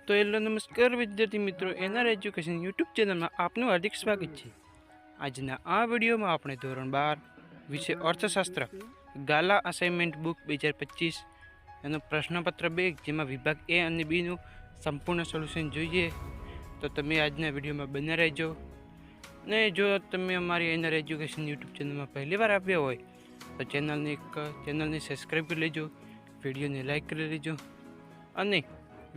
તો હેલો નમસ્કાર વિદ્યાર્થી મિત્રો, એનઆર એજ્યુકેશન યુટ્યુબ ચેનલમાં આપનું હાર્દિક સ્વાગત છે। આજના આ વિડીયોમાં આપણે ધોરણ 12 વિષય અર્થશાસ્ત્ર ગાલા અસાઇનમેન્ટ બુક 2025 એનો પ્રશ્નપત્ર 2 જેમાં વિભાગ એ અને બીનું સંપૂર્ણ સોલ્યુશન જોઈએ। તો તમે આજના વિડીયોમાં બન્યા રહેજો ને જો તમે અમારી એનઆર એજ્યુકેશન યુટ્યુબ ચેનલમાં પહેલી વાર આવ્યા હોય તો ચેનલને સબસ્ક્રાઈબ કરી લેજો, વિડીયોને લાઈક કરી લેજો અને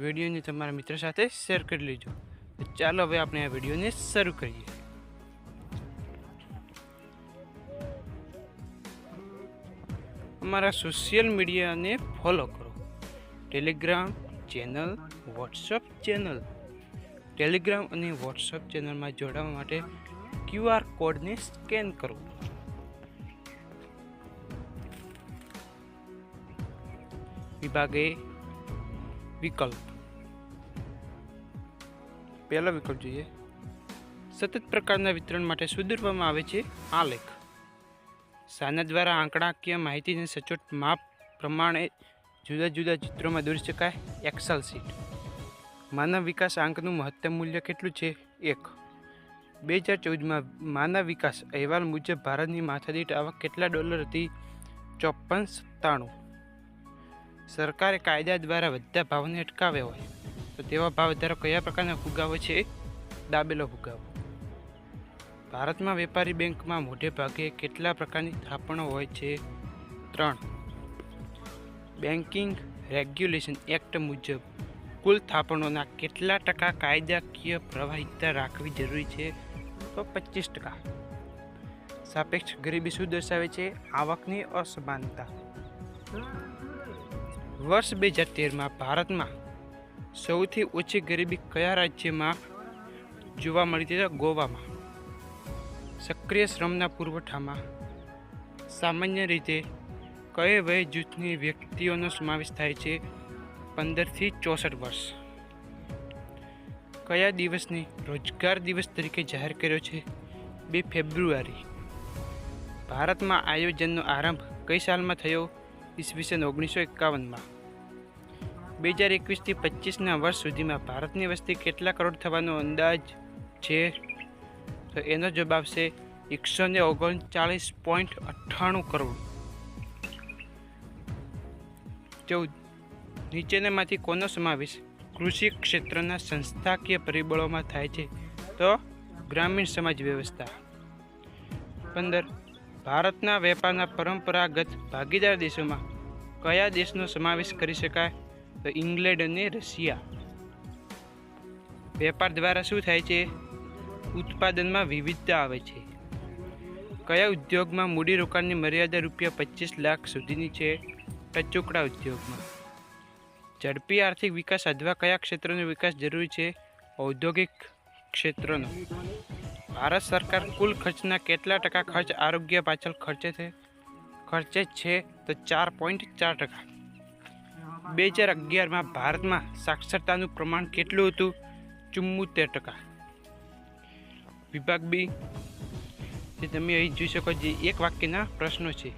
વિડીયોને તમારા મિત્ર સાથે શેર કરી લેજો। તો ચાલો હવે આપણે આ વિડીયોને શરૂ કરીએ। અમારા સોશિયલ મીડિયાને ફોલો કરો। Telegram channel, WhatsApp channel. Telegram અને વોટ્સઅપ ચેનલમાં જોડાવા માટે QR કોડને સ્કેન કરો। વિભાગ એ વિકલ્પ। પહેલો વિકલ્પ જોઈએ। સતત પ્રકારના વિતરણ માટે સુધારવામાં આવે છે આલેખ। સાના દ્વારા આંકડાકીય માહિતીને સચોટ માપ પ્રમાણે જુદા જુદા ચિત્રોમાં દોરી શકાય। Excel sheet. માનવ વિકાસ આંકનું મહત્તમ મૂલ્ય કેટલું છે? 1। 2014માં માનવ વિકાસ અહેવાલ મુજબ ભારતની માથાદીઠ આવક કેટલા ડોલર હતી? 54.97। સરકારે કાયદા દ્વારા વધતા ભાવને અટકાવ્યા હોય તો તેવા ભાવ વધારો કયા પ્રકારનો ફુગાવો છે? દાબેલો ફુગાવો। ભારતમાં વેપારી બેંકમાં મોટે ભાગે કેટલા પ્રકારની થાપણો હોય છે? 3। બેન્કિંગ રેગ્યુલેશન એક્ટ મુજબ કુલ થાપણોના કેટલા ટકા કાયદાકીય પ્રવાહિતા રાખવી જરૂરી છે? તો 25%। સાપેક્ષ ગરીબી શું દર્શાવે છે? આવકની અસમાનતા। વર્ષ 2013માં ભારતમાં સૌથી ઓછી ગરીબી કયા રાજ્યમાં જોવા મળી હતી? ગોવામાં। સક્રિય શ્રમના પુરવઠામાં સામાન્ય રીતે કયા વય જૂથની વ્યક્તિઓનો સમાવેશ થાય છે? 15 થી 64 વર્ષ। કયા દિવસને રોજગાર દિવસ તરીકે જાહેર કર્યો છે? 2 ફેબ્રુઆરી। ભારતમાં આયોજનનો આરંભ કઈ સાલમાં થયો? ઈસવીસન 1951માં। 2021 થી 25ના વર્ષ સુધીમાં ભારતની વસ્તી કેટલા કરોડ થવાનો અંદાજ છે? તો એનો જવાબ આવશે 139.98 કરોડ। 14। નીચેનામાંથી કોનો સમાવેશ કૃષિ ક્ષેત્રના સંસ્થાકીય પરિબળોમાં થાય છે? તો ગ્રામીણ સમાજ વ્યવસ્થા। 15। ભારતના વેપારના પરંપરાગત ભાગીદાર દેશોમાં કયા દેશનો સમાવેશ કરી શકાય? તો ઇંગ્લેન્ડ અને રશિયા। વેપાર દ્વારા શું થાય છે? ઉત્પાદનમાં વિવિધતા આવે છે। કયા ઉદ્યોગમાં મૂડીરોકાણની મર્યાદા ₹25 લાખ સુધીની છે? ટચુકડા ઉદ્યોગમાં। ઝડપી આર્થિક વિકાસ સાધવા કયા ક્ષેત્રનો વિકાસ જરૂરી છે? ઔદ્યોગિક ક્ષેત્રનો। ભારત સરકાર કુલ ખર્ચના કેટલા ટકા ખર્ચ આરોગ્ય પાછળ ખર્ચે છે? તો 4.4%। 2011માં ભારતમાં સાક્ષરતાનું પ્રમાણ કેટલું હતું? 74%। વિભાગ બી, જે તમે અહીં જોઈ શકો જે એક વાક્યના પ્રશ્નો છે।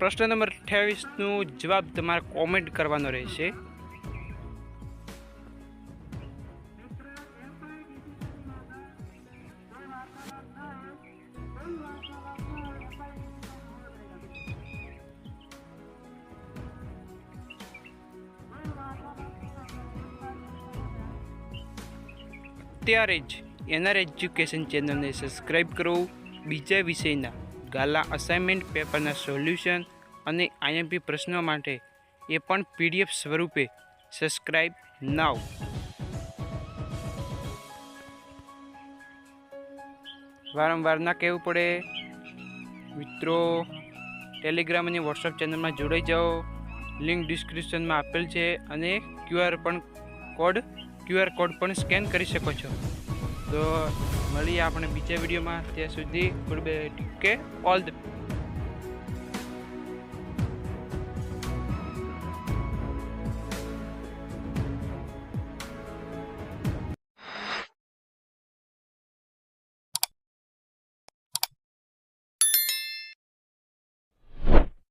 પ્રશ્ન નંબર 28નો જવાબ તમારે કોમેન્ટ કરવાનો રહેશે। અત્યારે જ એનઆર એજ્યુકેશન ચેનલને સબસ્ક્રાઈબ કરો। બીજા વિષયના ગાલા અસાઇનમેન્ટ પેપરના સોલ્યુશન અને આઈએમપી પ્રશ્નો માટે એ પણ PDF સ્વરૂપે સબસ્ક્રાઈબ નાવ। વારંવાર ના કહેવું પડે. મિત્રો ટેલિગ્રામ અને વોટ્સઅપ ચેનલમાં જોડાઈ જાઓ. લિંક ડિસ્ક્રિપ્શનમાં આપેલ છે અને ક્યુઆર કોડ પણ સ્કેન કરી શકો છો. તો મળીએ આપણે બીજા વિડીયોમાં. ત્યાં સુધી good bye, take care, all the